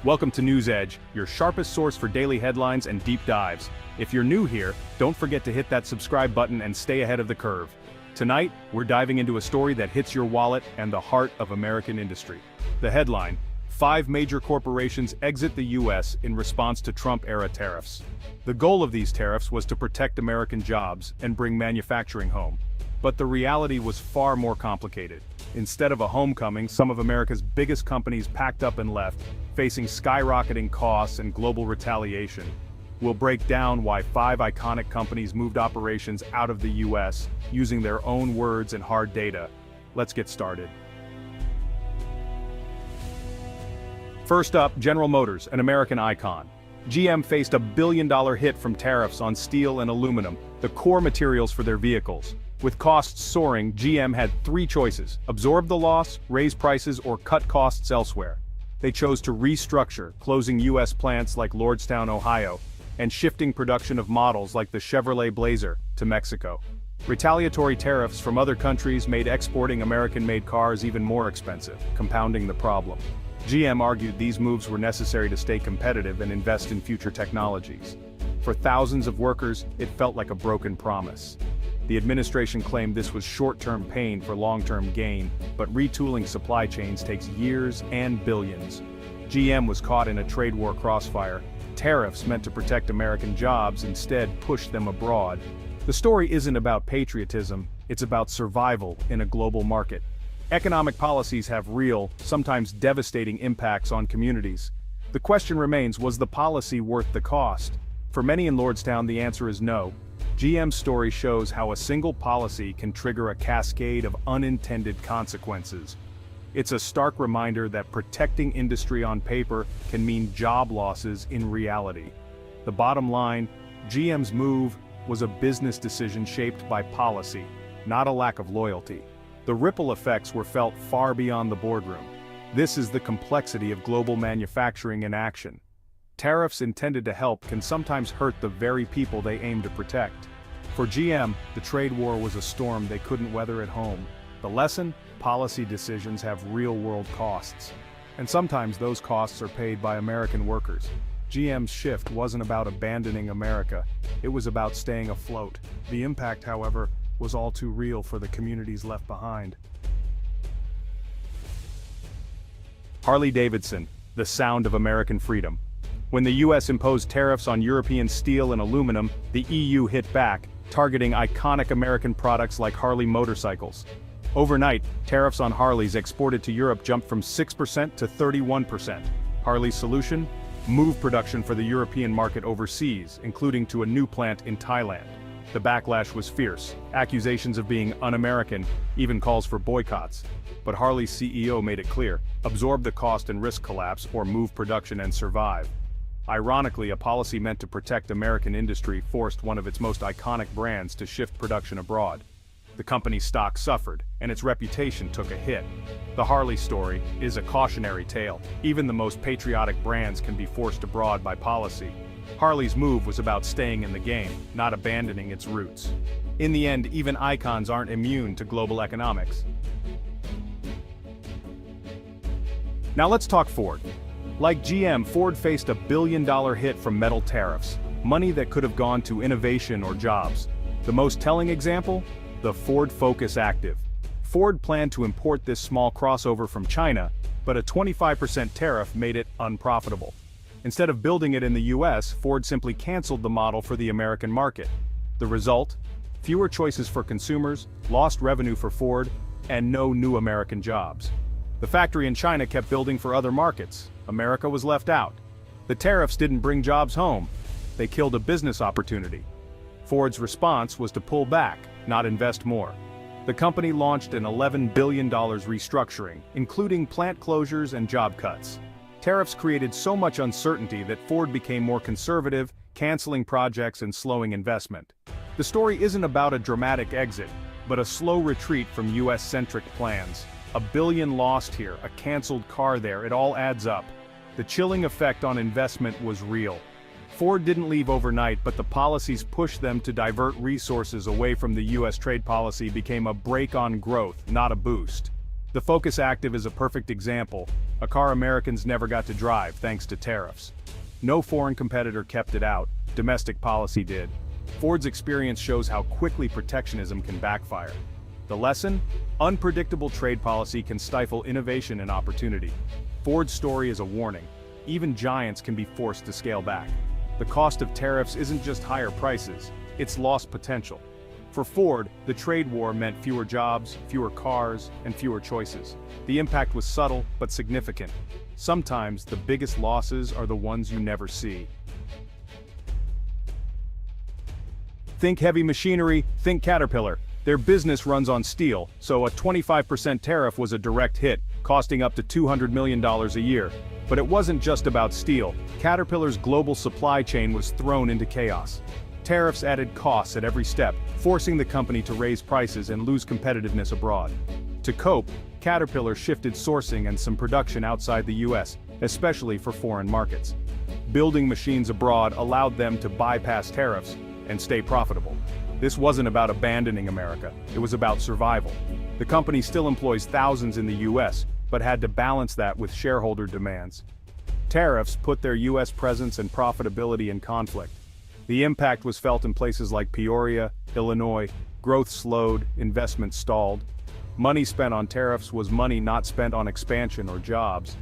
Welcome to News Edge, your sharpest source for daily headlines and deep dives. If you're new here, don't forget to hit that subscribe button and stay ahead of the curve. Tonight, we're diving into a story that hits your wallet and the heart of American industry. The headline: 5 major corporations exit the U.S. in response to Trump-era tariffs. The goal of these tariffs was to protect American jobs and bring manufacturing home. But the reality was far more complicated. Instead of a homecoming, some of America's biggest companies packed up and left, facing skyrocketing costs and global retaliation. We'll break down why 5 iconic companies moved operations out of the U.S. using their own words and hard data. Let's get started. First up, General Motors, an American icon. GM faced $1 billion hit from tariffs on steel and aluminum, the core materials for their vehicles. With costs soaring, GM had 3 choices: absorb the loss, raise prices, or cut costs elsewhere. They chose to restructure, closing U.S. plants like Lordstown, Ohio, and shifting production of models like the Chevrolet Blazer to Mexico. Retaliatory tariffs from other countries made exporting American-made cars even more expensive, compounding the problem. GM argued these moves were necessary to stay competitive and invest in future technologies. For thousands of workers, it felt like a broken promise. The administration claimed this was short-term pain for long-term gain, but retooling supply chains takes years and billions. GM was caught in a trade war crossfire. Tariffs meant to protect American jobs instead pushed them abroad. The story isn't about patriotism, it's about survival in a global market. Economic policies have real, sometimes devastating impacts on communities. The question remains, was the policy worth the cost? For many in Lordstown, the answer is no. GM's story shows how a single policy can trigger a cascade of unintended consequences. It's a stark reminder that protecting industry on paper can mean job losses in reality. The bottom line: GM's move was a business decision shaped by policy, not a lack of loyalty. The ripple effects were felt far beyond the boardroom. This is the complexity of global manufacturing in action. Tariffs intended to help can sometimes hurt the very people they aim to protect. For GM, the trade war was a storm they couldn't weather at home. The lesson: policy decisions have real-world costs. And sometimes those costs are paid by American workers. GM's shift wasn't about abandoning America, it was about staying afloat. The impact, however, was all too real for the communities left behind. Harley-Davidson, the sound of American freedom. When the U.S. imposed tariffs on European steel and aluminum, the EU hit back, targeting iconic American products like Harley motorcycles. Overnight, tariffs on Harleys exported to Europe jumped from 6% to 31%. Harley's solution? Move production for the European market overseas, including to a new plant in Thailand. The backlash was fierce, accusations of being un-American, even calls for boycotts. But Harley's CEO made it clear: absorb the cost and risk collapse or move production and survive. Ironically, a policy meant to protect American industry forced one of its most iconic brands to shift production abroad. The company's stock suffered, and its reputation took a hit. The Harley story is a cautionary tale. Even the most patriotic brands can be forced abroad by policy. Harley's move was about staying in the game, not abandoning its roots. In the end, even icons aren't immune to global economics. Now let's talk Ford. Like GM, Ford faced $1 billion hit from metal tariffs, money that could have gone to innovation or jobs. The most telling example? The Ford Focus Active. Ford planned to import this small crossover from China, but a 25% tariff made it unprofitable. Instead of building it in the US, Ford simply canceled the model for the American market. The result? Fewer choices for consumers, lost revenue for Ford, and no new American jobs. The factory in China kept building for other markets. America was left out. The tariffs didn't bring jobs home. They killed a business opportunity. Ford's response was to pull back, not invest more. The company launched an $11 billion restructuring, including plant closures and job cuts. Tariffs created so much uncertainty that Ford became more conservative, canceling projects and slowing investment. The story isn't about a dramatic exit, but a slow retreat from US-centric plans. $1 billion lost here, a canceled car there, it all adds up. The chilling effect on investment was real. Ford didn't leave overnight, but the policies pushed them to divert resources away from the US trade policy became a brake on growth, not a boost. The Focus Active is a perfect example, a car Americans never got to drive thanks to tariffs. No foreign competitor kept it out, domestic policy did. Ford's experience shows how quickly protectionism can backfire. The lesson? Unpredictable trade policy can stifle innovation and opportunity. Ford's story is a warning. Even giants can be forced to scale back. The cost of tariffs isn't just higher prices, it's lost potential. For Ford, the trade war meant fewer jobs, fewer cars, and fewer choices. The impact was subtle but significant. Sometimes the biggest losses are the ones you never see. Think heavy machinery, think Caterpillar. Their business runs on steel, so a 25% tariff was a direct hit, costing up to $200 million a year. But it wasn't just about steel. Caterpillar's global supply chain was thrown into chaos. Tariffs added costs at every step, forcing the company to raise prices and lose competitiveness abroad. To cope, Caterpillar shifted sourcing and some production outside the US, especially for foreign markets. Building machines abroad allowed them to bypass tariffs and stay profitable. This wasn't about abandoning America, it was about survival. The company still employs thousands in the US, but had to balance that with shareholder demands. Tariffs put their US presence and profitability in conflict. The impact was felt in places like Peoria, Illinois. Growth slowed, investment stalled. Money spent on tariffs was money not spent on expansion or jobs.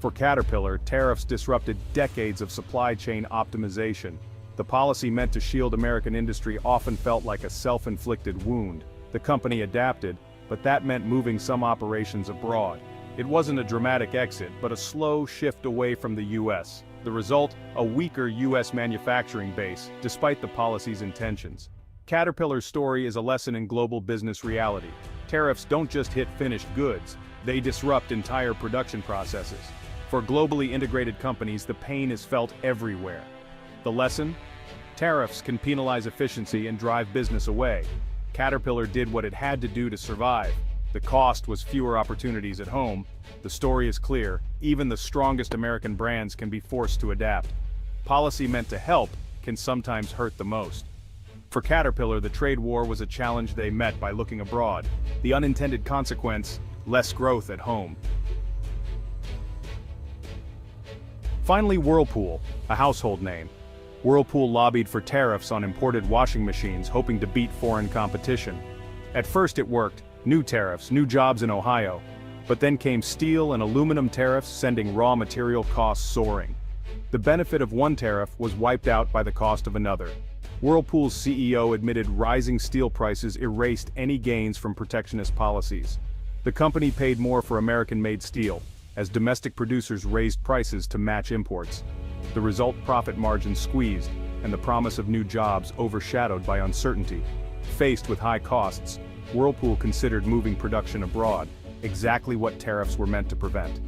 For Caterpillar, tariffs disrupted decades of supply chain optimization. The policy meant to shield American industry often felt like a self-inflicted wound. The company adapted, but that meant moving some operations abroad. It wasn't a dramatic exit, but a slow shift away from the US. The result, a weaker US manufacturing base, despite the policy's intentions. Caterpillar's story is a lesson in global business reality. Tariffs don't just hit finished goods, they disrupt entire production processes. For globally integrated companies, the pain is felt everywhere. The lesson? Tariffs can penalize efficiency and drive business away. Caterpillar did what it had to do to survive. The cost was fewer opportunities at home. The story is clear, even the strongest American brands can be forced to adapt. Policy meant to help can sometimes hurt the most. For Caterpillar, the trade war was a challenge they met by looking abroad. The unintended consequence, less growth at home. Finally, Whirlpool, a household name. Whirlpool lobbied for tariffs on imported washing machines, hoping to beat foreign competition. At first it worked. New tariffs, new jobs in Ohio. But then came steel and aluminum tariffs, sending raw material costs soaring. The benefit of one tariff was wiped out by the cost of another. Whirlpool's CEO admitted rising steel prices erased any gains from protectionist policies. The company paid more for American-made steel, as domestic producers raised prices to match imports. The result, profit margins squeezed, and the promise of new jobs overshadowed by uncertainty. Faced with high costs, Whirlpool considered moving production abroad, exactly what tariffs were meant to prevent.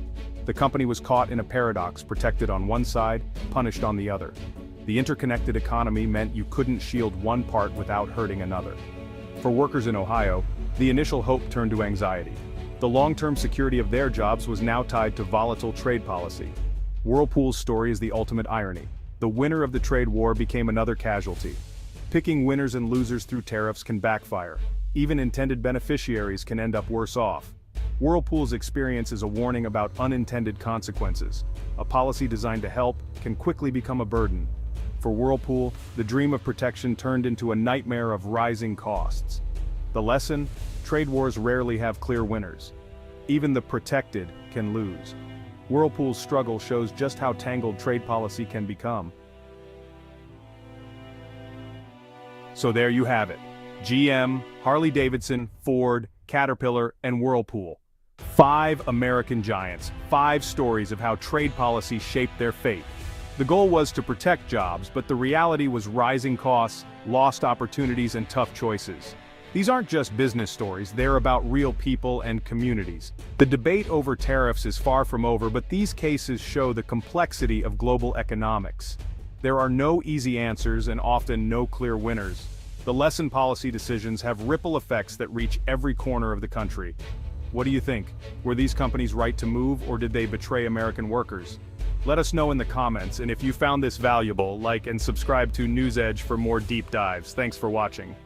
The company was caught in a paradox, protected on one side, punished on the other. The interconnected economy meant you couldn't shield one part without hurting another. For workers in Ohio, the initial hope turned to anxiety. The long-term security of their jobs was now tied to volatile trade policy. Whirlpool's story is the ultimate irony. The winner of the trade war became another casualty. Picking winners and losers through tariffs can backfire. Even intended beneficiaries can end up worse off. Whirlpool's experience is a warning about unintended consequences. A policy designed to help can quickly become a burden. For Whirlpool, the dream of protection turned into a nightmare of rising costs. The lesson? Trade wars rarely have clear winners. Even the protected can lose. Whirlpool's struggle shows just how tangled trade policy can become. So there you have it. GM, Harley-Davidson, Ford, Caterpillar, and Whirlpool. 5 American giants, 5 stories of how trade policy shaped their fate. The goal was to protect jobs, but the reality was rising costs, lost opportunities, and tough choices. These aren't just business stories, they're about real people and communities. The debate over tariffs is far from over, but these cases show the complexity of global economics. There are no easy answers and often no clear winners. The lesson: policy decisions have ripple effects that reach every corner of the country. What do you think? Were these companies right to move, or did they betray American workers? Let us know in the comments, and if you found this valuable, like and subscribe to News Edge for more deep dives. Thanks for watching.